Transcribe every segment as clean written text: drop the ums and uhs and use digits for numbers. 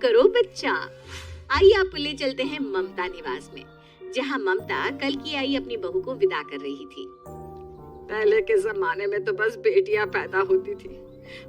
करो बच्चा। आइए आपको ले चलते हैं ममता निवास में, जहाँ ममता कल की आई अपनी बहू को विदा कर रही थी। पहले के जमाने में तो बस बेटियां पैदा होती थी,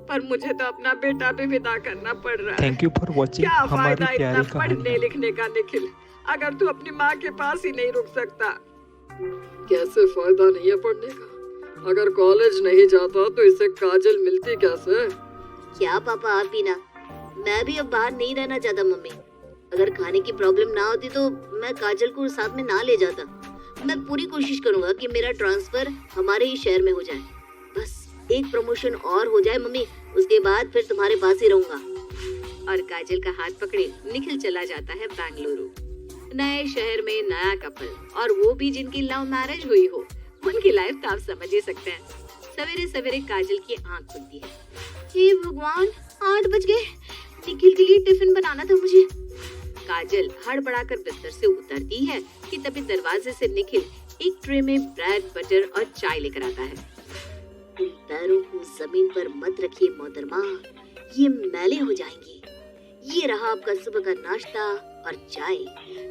पर मुझे तो अपना बेटा भी विदा करना पड़ रहा है। थैंक यू फॉर वॉचिंग क्या हमारी फायदा प्यारी इतना पढ़ने कहानी। लिखने का निखिल, अगर तू अपनी माँ के पास ही नहीं रुक सकता। कैसे फायदा नहीं है पढ़ने का? अगर कॉलेज नहीं जाता तो इसे काजल मिलती कैसे? क्या पापा आप भी ना, मैं भी अब बाहर नहीं रहना चाहता मम्मी। अगर खाने की प्रॉब्लम ना होती तो मैं काजल को साथ में ना ले जाता। मैं पूरी कोशिश करूंगा कि मेरा ट्रांसफर हमारे ही शहर में हो जाए। बस एक प्रमोशन और हो जाए मम्मी, उसके बाद फिर तुम्हारे पास ही रहूंगा। और काजल का हाथ पकड़े निखिल चला जाता है बेंगलुरु। नए शहर में नया कपल, और वो भी जिनकी लव मैरिज हुई हो, उनकी लाइफ तो आप समझ ही सकते हैं। सवेरे सवेरे काजल की आंख खुलती है। हे भगवान, 8 बज गए। निखिल के लिए टिफिन बनाना था मुझे। काजल हड़बड़ाकर बिस्तर से उतरती है कि तभी दरवाजे से निखिल एक ट्रे में ब्रेड, बटर और चाय लेकर आता है। तुम पैरों को जमीन पर मत रखिए मोहतरमा, ये मैले हो जाएंगे। ये रहा आपका सुबह का नाश्ता और चाय।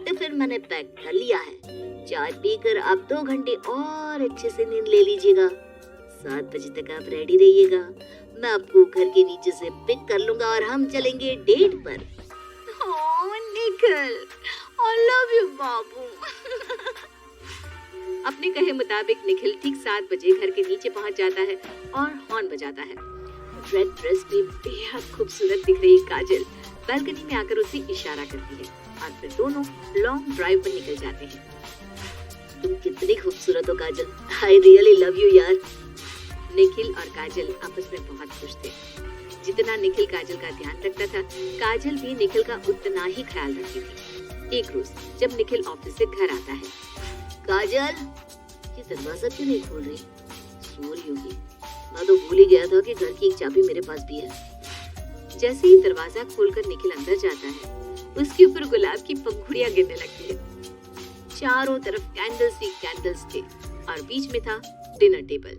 टिफिन मैंने पैक कर लिया है। चाय पीकर आप 2 घंटे और अच्छे से नींद ले लीजिएगा। 7 बजे तक आप रेडी रहिएगा। मैं आपको घर के नीचे से पिक कर लूंगा और हम चलेंगे डेट पर। ओह निखिल, I love you बाबू। अपने कहे मुताबिक निखिल ठीक 7 बजे घर के नीचे पहुंच जाता है और हॉर्न बजाता है। रेड ड्रेस में बेहद खूबसूरत दिख रही काजल बालकनी में आकर उसे इशारा करती है और फिर दोनों लॉन्ग ड्राइव पर निकल जाते हैं। तुम कितनी खूबसूरत हो काजल, I really love you यार। निखिल और काजल आपस में बहुत खुश थे। जितना निखिल काजल का ध्यान रखता था, काजल भी निखिल का उतना ही ख्याल रखती थी। एक रोज जब निखिल ऑफिस से घर आता है, काजल ये दरवाजा क्यों नहीं खोल रही? सो रही होगी। मैं तो भूल ही गया था कि घर की एक चाबी मेरे पास भी है। जैसे ही दरवाजा खोलकर निखिल अंदर जाता है, उसके ऊपर गुलाब की पंखुड़ियां गिरने लगती है। चारों तरफ कैंडल्स थे और बीच में था डिनर टेबल,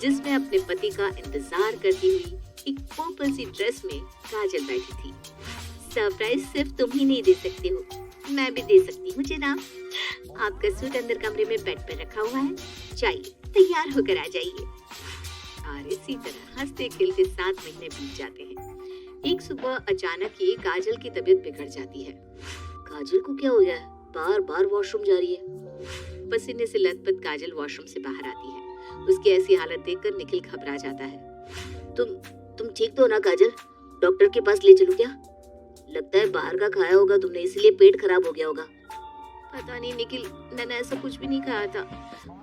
जिसमें अपने पति का इंतजार करती हुई एक पर्पल सी ड्रेस में काजल बैठी थी। सरप्राइज सिर्फ तुम ही नहीं दे सकते हो, मैं भी दे सकती हूँ जनाब। आपका सूट अंदर कमरे में बेड पर रखा हुआ है, जाइए तैयार होकर आ जाइए। और इसी तरह हंसते खेलते 7 महीने बीत जाते हैं। एक सुबह अचानक ही काजल की तबीयत बिगड़ जाती है। काजल को क्या हो गया है? बार बार वॉशरूम जा रही है। पसीने से लथपथ काजल वॉशरूम से बाहर आती है। उसकी ऐसी हालत देखकर निखिल घबरा जाता है। तुम ठीक तो हो ना काजल? डॉक्टर के पास ले चलूं क्या? लगता है बाहर का खाया होगा तुमने, इसलिए पेट खराब हो गया होगा। पता नहीं निखिल, मैंने ऐसा कुछ भी नहीं खाया था।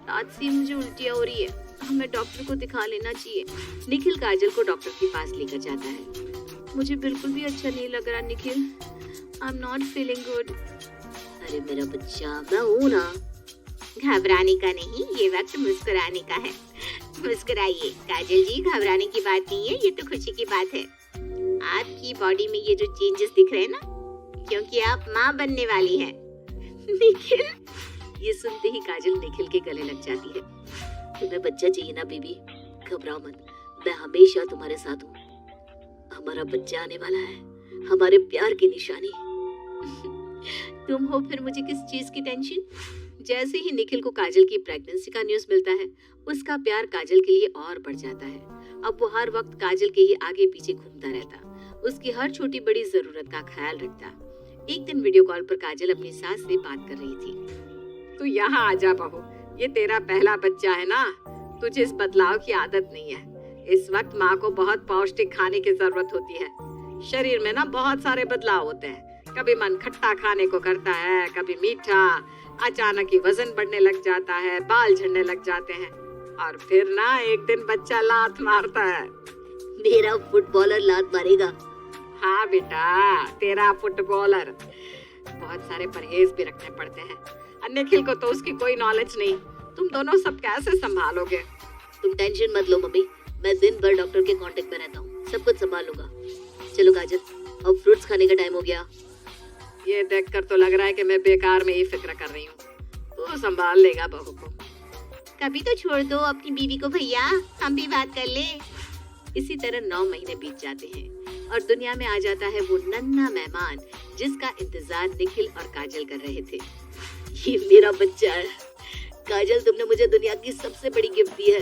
रात से मुझे उल्टियाँ हो रही है, हमें डॉक्टर को दिखा लेना चाहिए। निखिल काजल को डॉक्टर के पास लेकर जाता है। मुझे बिल्कुल भी अच्छा नहीं लग रहा Nikhil, I am not feeling good. अरे मेरा बच्चा, मैं हूँ ना। घबराने का नहीं, ये वक्त मुस्कुराने का है। मुस्कुराइए काजल जी, घबराने की बात नहीं है, ये तो खुशी की बात है। आपकी बॉडी में ये जो चेंजेस दिख रहे हैं ना, क्योंकि आप माँ बनने वाली हैं। निखिल, ये सुनते ही काजल निखिल के गले लग जाती है। तुम्हें बच्चा चाहिए ना बेबी, घबराओ मत, मैं हमेशा तुम्हारे साथ हूँ। हमारा बच्चा आने वाला है, हमारे प्यार की निशानी। तुम हो, फिर मुझे किस चीज की टेंशन? जैसे ही निखिल को काजल की प्रेगनेंसी का न्यूज़ मिलता है, उसका प्यार काजल के लिए और बढ़ जाता है। अब वो हर वक्त काजल के ही आगे पीछे घूमता रहता, उसकी हर छोटी बड़ी जरूरत का ख्याल रखता। एक दिन वीडियो कॉल पर काजल अपनी सास से बात कर रही थी। तू यहाँ आ जा बहू, ये तेरा पहला बच्चा है ना, तुझे इस बदलाव की आदत नहीं है। इस वक्त माँ को बहुत पौष्टिक खाने की जरूरत होती है। शरीर में ना बहुत सारे बदलाव होते हैं, कभी मन खट्टा खाने को करता है, कभी मीठा। अचानक ही वजन बढ़ने लग जाता है, बाल झड़ने लग जाते हैं, और फिर ना एक दिन बच्चा लात मारता है। मेरा फुटबॉलर लात मारेगा? हाँ बेटा, तेरा फुटबॉलर। बहुत सारे परहेज भी रखने पड़ते हैं। निखिल को तो उसकी कोई नॉलेज नहीं, तुम दोनों सब कैसे संभालोगे? तुम टेंशन मत लो मम्मी, मैं दिन भर डॉक्टर के कांटेक्ट में रहता हूँ, सब कुछ संभाल लूंगा। चलो काजल, अब फ्रूट्स खाने का टाइम हो गया। ये देखकर तो लग रहा है कि मैं बेकार में ही फिक्र कर रही हूँ। तू संभाल लेगा बहू को। कभी तो छोड़ दो अपनी बीवी को भैया, हम भी बात कर ले। इसी तरह 9 महीने बीत जाते हैं। और दुनिया में आ जाता है वो नन्हा मेहमान जिसका इंतजार निखिल और काजल कर रहे थे। ये मेरा बच्चा है काजल, तुमने मुझे दुनिया की सबसे बड़ी गिफ्ट दी है।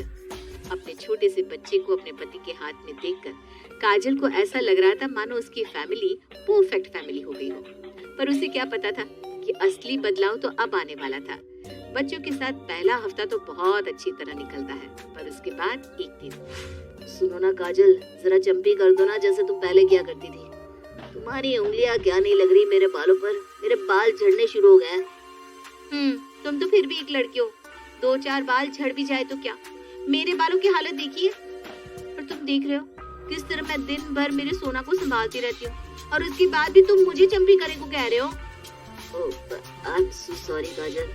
अपने छोटे से बच्चे को अपने पति के हाथ में देखकर काजल को ऐसा लग रहा था मानो उसकी फैमिली परफेक्ट फैमिली हो गई हो। पर उसे क्या पता था कि असली बदलाव तो अब आने वाला था। बच्चों के साथ पहला हफ्ता तो बहुत अच्छी तरह निकलता है, पर उसके बाद एक दिन। सुनो ना काजल, जरा चंपी कर दो ना जैसे तुम पहले किया करती थी। तुम्हारी उंगलियां क्या नहीं लग रही मेरे बालों पर, मेरे बाल झड़ने शुरू हो गए। तुम तो फिर भी एक लड़की हो, 2-4 बाल झड़ भी जाए तो क्या, मेरे बालों की हालत देखिए। और तुम देख रहे हो किस तरह मैं दिन भर मेरे सोना को संभालती रहती हूँ, और उसके बाद भी तुम मुझे चंपी करने को कह रहे हो। आई एम सो सॉरी काजल।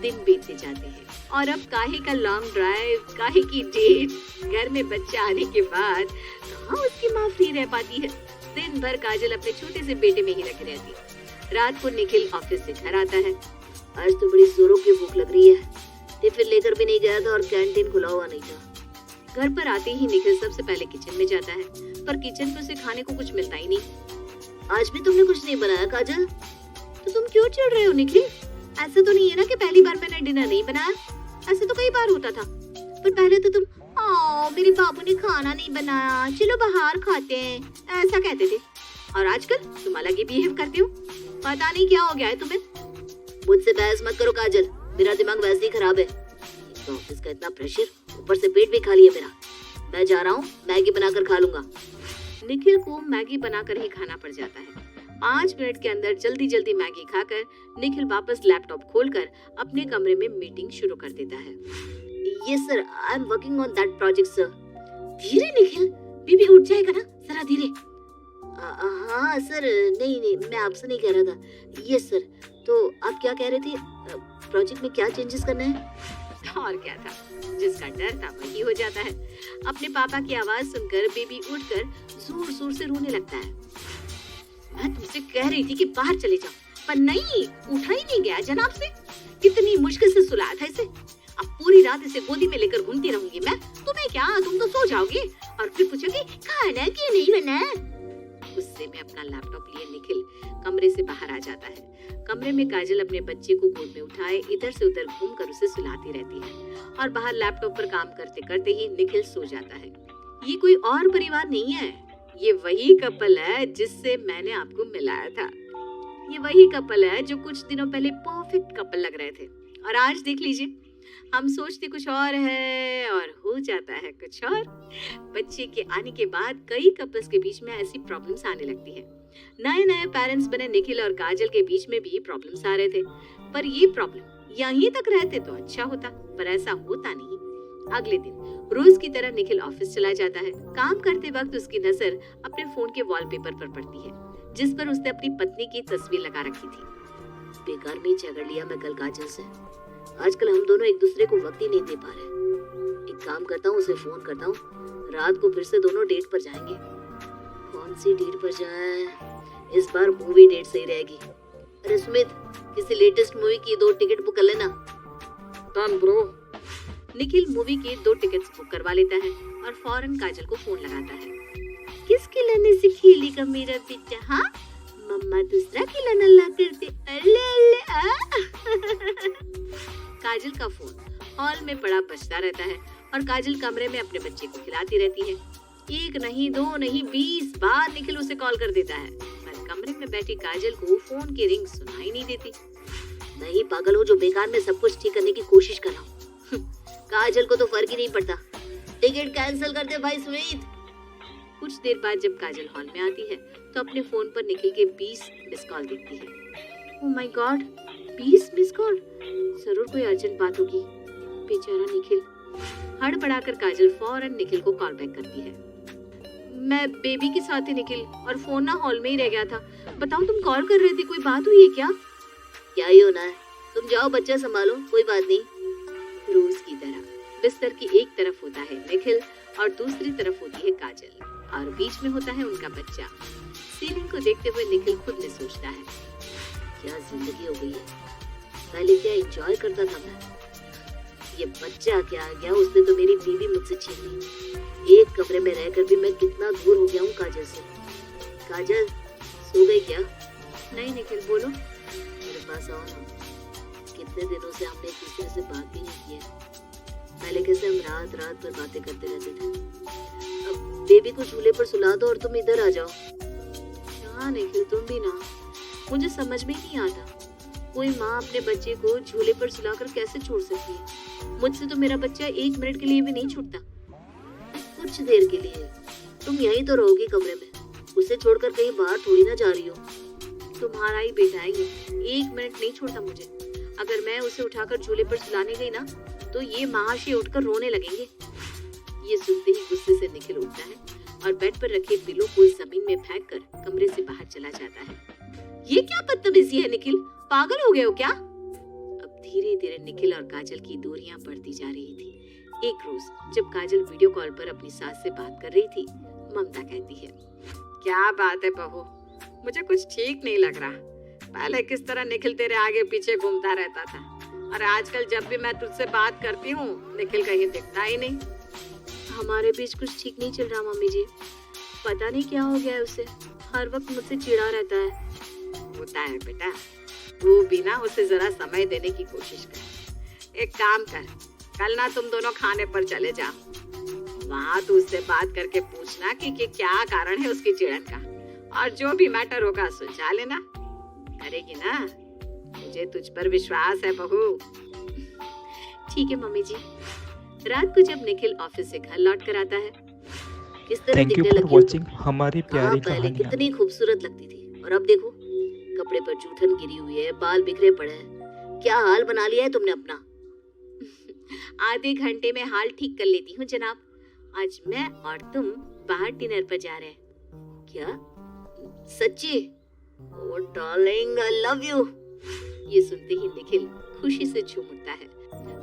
दिन बीतते जाते हैं और अब काहे का लॉन्ग ड्राइव, काहे की डेट। घर में बच्चा आने के बाद कहाँ उसकी माँ फ्री रह पाती है। दिन भर काजल अपने छोटे से बेटे में ही लगी रहती है। रात को निखिल ऑफिस से घर आता है। आज तो बड़ी जोरों की भूख लग रही है। टिफिन लेकर भी नहीं गया था और कैंटीन खुला हुआ नहीं था। घर पर आते ही निखिल सबसे पहले किचन में जाता है, पर किचन में उसे खाने को कुछ मिलता ही नहीं। आज भी तुमने कुछ नहीं बनाया काजल? तो तुम क्यों चिढ़ रहे हो निखिल? ऐसा तो नहीं है ना कि पहली बार मैंने डिनर नहीं बनाया। ऐसे तो कई बार होता था, पर पहले तो तुम मेरे बाबू ने खाना नहीं बनाया, चलो बाहर खाते हैं, ऐसा कहते थे। और आजकल तुम अलग ही बिहेव करते हो। पता नहीं क्या हो गया है तुम्हें। मुझसे बहस मत करो काजल, मेरा दिमाग वैसे ही खराब है। तो ऑफिस का इतना प्रेशर, ऊपर से पेट भी खाली है मेरा। मैं जा रहा हूँ, मैगी बनाकर खा लूंगा। निखिल को मैगी बनाकर ही खाना पड़ जाता है। 5 मिनट के अंदर जल्दी जल्दी मैगी खाकर निखिल वापस लैपटॉप खोलकर अपने कमरे में मीटिंग शुरू कर देता है। Yes sir, I am working on that project sir. धीरे निखिल, बीबी उठ जाएगा ना, जरा धीरे। हाँ सर, नहीं मैं आपसे नहीं कह रहा था। यस सर, तो आप क्या कह रहे थे? प्रोजेक्ट में क्या चेंजेस करना है? और क्या था, जिसका डर था वही हो जाता है। अपने पापा की आवाज सुनकर बेबी उठकर जोर जोर से रोने लगता है। मैं तुमसे कह रही थी कि बाहर चले जाओ, पर नहीं, उठा ही नहीं गया जनाब से। कितनी मुश्किल से सुलाया था इसे। अब पूरी रात इसे गोदी में लेकर घूमती रहूंगी मैं। तुम्हें क्या, तुम तो सो जाओगे और फिर पूछोगे खाना क्यों नहीं बना। गुस्से में अपना लैपटॉप लिए निखिल कमरे से बाहर आ जाता है। कमरे में काजल अपने बच्चे को गोद में उठाए इधर से उधर घूमकर उसे सुलाती रहती है, और बाहर लैपटॉप पर काम करते करते ही निखिल सो जाता है। ये कोई और परिवार नहीं है, ये वही कपल है जिससे मैंने आपको मिलाया था। ये वही कपल है जो कुछ दिनों पहले परफेक्ट कपल लग रहे थे, और आज देख लीजिए, हम सोचते कुछ और है और हो जाता है कुछ और। बच्चे के आने के बाद कई कपल्स के बीच में ऐसी प्रॉब्लम्स आने लगती है। नए नए पेरेंट्स बने निखिल और काजल के बीच में भी प्रॉब्लम्स आ रहे थे, पर ये प्रॉब्लम यहीं तक रहते तो अच्छा होता, पर ऐसा होता नहीं। अगले दिन रोज की तरह निखिल ऑफिस चला जाता है। काम करते वक्त उसकी नजर अपने फोन के वॉलपेपर पर पड़ती है, जिस पर उसने अपनी पत्नी की तस्वीर लगा रखी थी। बेकार में झगड़ लिया मैं कल काजल से। आजकल हम दोनों एक दूसरे को वक्त ही नहीं दे पा रहे। एक काम करता हूँ, उसे फोन करता हूँ, रात को फिर से दोनों डेट पर जाएंगे। कौन सी डेट पर जाए? इस बार मूवी डेट सही रहेगी। अरे सुमित, किसी लेटेस्ट मूवी की 2 टिकट बुक कर लेना। Done bro. निखिल मूवी की 2 टिकट्स बुक करवा लेता है और फौरन काजल को फोन लगाता है। किस खिलौने से खेलेगा मेरा बेटा? हाँ, मम्मा दूसरा खिलौना ला कर दे। काजल का फोन हॉल में पड़ा बजता रहता है और काजल कमरे में अपने बच्चे को खिलाती रहती है। 1 नहीं 2 नहीं 20 बार निखिल उसे कॉल कर देता है, पर कमरे में बैठी काजल को फोन की रिंग सुनाई नहीं देती। मैं ही पागल हूँ जो बेकार में सब कुछ ठीक करने की कोशिश कर रहा हूँ। काजल को तो फर्क ही नहीं पड़ता। टिकट कैंसिल कर दे भाई सुमित। कुछ देर बाद जब काजल हॉल में आती है तो अपने फोन पर निखिल के 20 मिस कॉल देखती है। Oh my God, 20 miss call, जरूर कोई अर्जेंट बात होगी। बेचारा निखिल। हड़बड़ाकर काजल फौरन निखिल को कॉल बैक करती है। मैं बेबी के साथ थी निखिल, और फोन ना हॉल में ही रह गया था। बताओ, तुम कॉल कर रहे थे, कोई बात हुई है क्या? क्या ही होना है, तुम जाओ बच्चा संभालो, कोई बात नहीं। रोज की तरह बिस्तर की एक तरफ होता है निखिल और दूसरी तरफ होती है काजल, और बीच में होता है उनका बच्चा। सीलिंग को देखते हुए निखिल खुद में सोचता है, क्या जिंदगी हो गई है। पहले क्या एंजॉय करता था मैं, ये बच्चा क्या आ गया, उसने तो मेरी बीवी मुझसे छीन ली। एक कमरे में रहकर भी मैं कितना दूर हो गया हूँ काजल से। काजल, सो गई क्या? नहीं निखिल, बोलो। मेरे पास आओ ना। कितने दिनों से हमने एक दूसरे से बात भी नहीं की है। पहले कैसे हम रात रात भर बातें करते रहते थे। अब बेबी को झूले पर सुला दो और तुम इधर आ जाओ। हाँ निखिल, तुम भी ना, मुझे समझ में ही नहीं आता, कोई माँ अपने बच्चे को झूले पर सुलाकर कैसे छोड़ सकती है। मुझसे तो मेरा बच्चा 1 मिनट के लिए भी नहीं छूटता। कुछ देर के लिए तुम यहीं तो रहोगी कमरे में, उसे छोड़कर कहीं बाहर थोड़ी ना जा रही हो। तुम्हारा ही बेटा है ये, 1 मिनट नहीं छोड़ता मुझे। अगर मैं उसे उठाकर झूले पर सुलाने गई ना तो ये महाशय उठकर रोने लगेंगे। ये सुनते ही गुस्से से निखिल उठता है और बेड पर रखे पिलो को जमीन में फेंककर कमरे से बाहर चला जाता है। ये क्या बदतमीजी है निखिल, पागल हो गए हो क्या? अब धीरे धीरे निखिल और काजल की दूरियां बढ़ती जा रही थी। एक रोज जब काजल वीडियो कॉल पर अपनी सास से बात कर रही थी, ममता कहती है, क्या बात है बहू, मुझे कुछ ठीक नहीं लग रहा। पहले किस तरह निखिल तेरे आगे पीछे घूमता रहता था, और आजकल जब भी मैं तुझसे बात करती हूँ निखिल कहीं दिखता ही नहीं। हमारे बीच कुछ ठीक नहीं चल रहा मम्मी जी, पता नहीं क्या हो गया है उसे, हर वक्त मुझसे चिढ़ा रहता है। होता है बेटा, तू भी ना उसे जरा समय देने की कोशिश कर। एक काम कर, कल ना तुम दोनों खाने पर चले जाओ। वहाँ तू उससे बात करके पूछना कि क्या कारण है उसकी चिढ़न का, और जो भी मैटर होगा सुलझा लेना। करेगी ना? मुझे तुझ पर विश्वास है बहू। ठीक है मम्मी जी। रात को जब निखिल ऑफिस से घर लौट कर आता है, किस तरह थैंक यू दिखने फॉर लगी हो वॉचिंग हमारी तुम? प्यारी पहले कहानियाँ। कितनी खूबसूरत लगती थी और अब देखो, कपड़े पर जूठन गिरी हुई है, बाल बिखरे पड़े हैं। क्या हाल बना लिया है तुमने अपना? आधे घंटे में हाल ठीक कर लेती हूँ जनाब। आज मैं और तुम बाहर डिनर पर जा रहे हैं। क्या सच्ची? ओह डार्लिंग, आई लव यू। ये सुनते ही निखिल खुशी से झूम उठता है।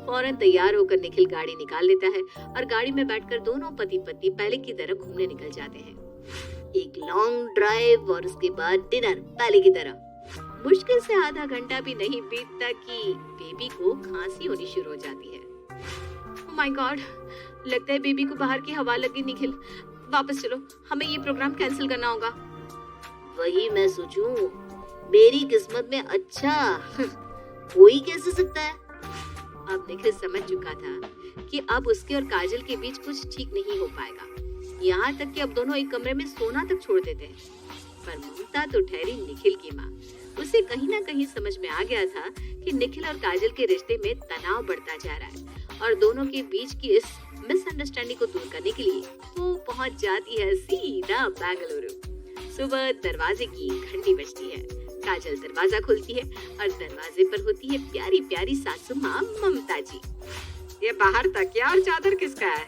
फौरन तैयार होकर निखिल गाड़ी निकाल लेता है और गाड़ी में बैठकर दोनों पति पत्नी पहले की तरह घूमने निकल जाते हैं। एक लॉन्ग ड्राइव और उसके बाद डिनर पहले की तरह। मुश्किल से आधा घंटा भी नहीं बीतता कि बेबी को खांसी होनी शुरू हो जाती है। ओह माय गॉड, लगता है बेबी को बाहर की हवा लगी। निखिल, वापस चलो, हमें ये प्रोग्राम कैंसिल करना होगा। वही मैं सोचूं, मेरी किस्मत में अच्छा कोई कैसे सकता है। अब निखिल समझ चुका था कि अब उसके और काजल के बीच कुछ ठीक नहीं हो पाएगा। यहाँ तक कि अब दोनों एक कमरे में सोना तक छोड़ देते हैं। पर ममता तो ठहरी निखिल की माँ। उसे कहीं ना कहीं समझ में आ गया था कि निखिल और काजल के रिश्ते में तनाव बढ़ता जा रहा है और दोनों के बीच की इस मिसअंडरस्टैंडिंग को दूर करने के लिए वो पहुंच जाती है सीधा बेंगलुरु। सुबह दरवाजे की घंटी बजती है। काजल दरवाजा खोलती है और दरवाजे पर होती है प्यारी प्यारी सासू माँ ममता जी। ये बाहर तकिया और चादर किसका है?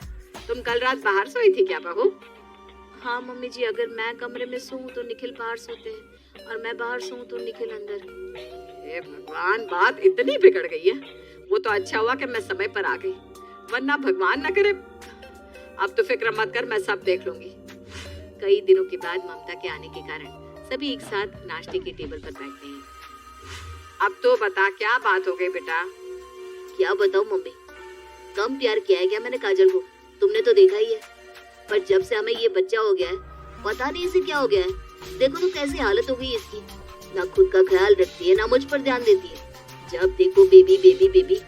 तुम कल रात बाहर सोई थी क्या बहू? हाँ मम्मी जी, अगर मैं कमरे में सोऊं तो निखिल बाहर सोते हैं और मैं बाहर सोऊं तो निखिल अंदर। हे भगवान, बात इतनी बिगड़ गई है। वो तो अच्छा हुआ कि मैं समय पर आ गई, वरना भगवान न करे। अब तो फिक्र मत कर, मैं सब देख लूंगी। कई दिनों के बाद ममता के आने के कारण सभी एक साथ नाश्ते के टेबल पर बैठते हैं। अब तो बता, क्या बात हो गई बेटा? क्या बताऊं मम्मी, कम प्यार किया है क्या मैंने काजल को? तुमने तो देखा ही है। पर जब से हमें ये बच्चा हो गया है, पता नहीं इसे क्या हो गया है। देखो तो कैसी हालत हो गई इसकी, ना खुद का ख्याल रखती है ना मुझ पर ध्यान देती है। जब देखो बेबी बेबी बेबी।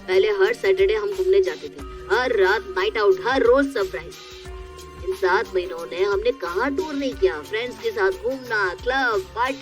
पहले हर सैटरडे हम घूमने जाते थे, हर रात नाइट आउट, हर रोज सरप्राइज। इन 7 महीनों ने हमने कहाँ टूर नहीं किया। फ्रेंड्स के साथ घूमना, क्लब, पार्टी।